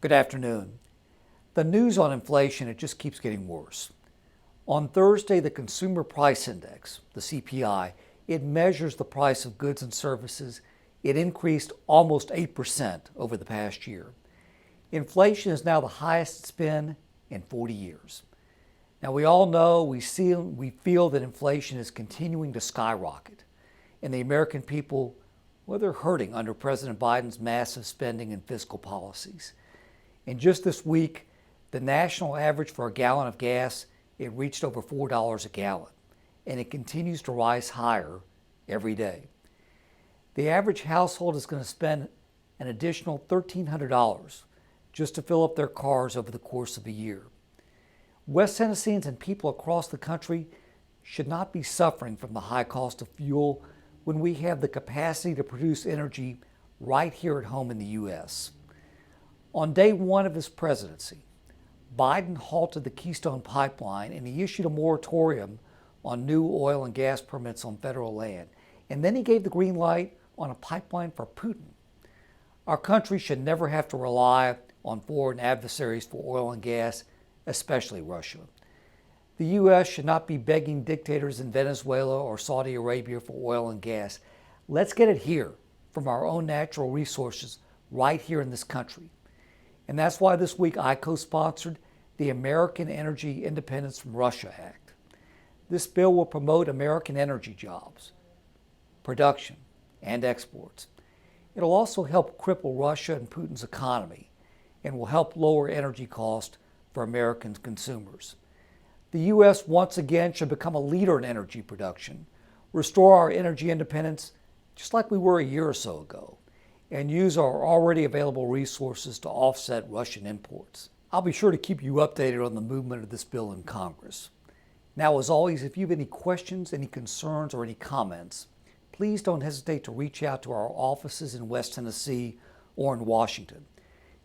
Good afternoon. The news on inflation, it just keeps getting worse. On Thursday, the Consumer Price Index, the CPI, it measures the price of goods and services. It increased almost 8% over the past year. Inflation is now the highest it's been in 40 years. Now, we all know, we feel that inflation is continuing to skyrocket. And the American people, well, they're hurting under President Biden's massive spending and fiscal policies. And just this week, the national average for a gallon of gas, it reached over $4 a gallon, and it continues to rise higher every day. The average household is going to spend an additional $1,300 just to fill up their cars over the course of a year. West Tennesseans and people across the country should not be suffering from the high cost of fuel when we have the capacity to produce energy right here at home in the U.S. On day one of his presidency, Biden halted the Keystone Pipeline and he issued a moratorium on new oil and gas permits on federal land. And then he gave the green light on a pipeline for Putin. Our country should never have to rely on foreign adversaries for oil and gas, especially Russia. The U.S. should not be begging dictators in Venezuela or Saudi Arabia for oil and gas. Let's get it here from our own natural resources right here in this country. And that's why this week I co-sponsored the American Energy Independence from Russia Act. This bill will promote American energy jobs, production, and exports. It'll also help cripple Russia and Putin's economy and will help lower energy costs for American consumers. The U.S. once again should become a leader in energy production, restore our energy independence just like we were a year or so ago, and use our already available resources to offset Russian imports. I'll be sure to keep you updated on the movement of this bill in Congress. Now, as always, if you have any questions, any concerns, or any comments, please don't hesitate to reach out to our offices in West Tennessee or in Washington.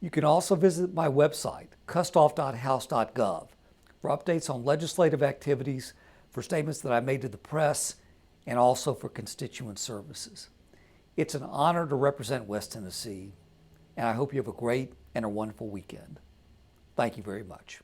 You can also visit my website, kustoff.house.gov, for updates on legislative activities, for statements that I made to the press, and also for constituent services. It's an honor to represent West Tennessee, and I hope you have a great and a wonderful weekend. Thank you very much.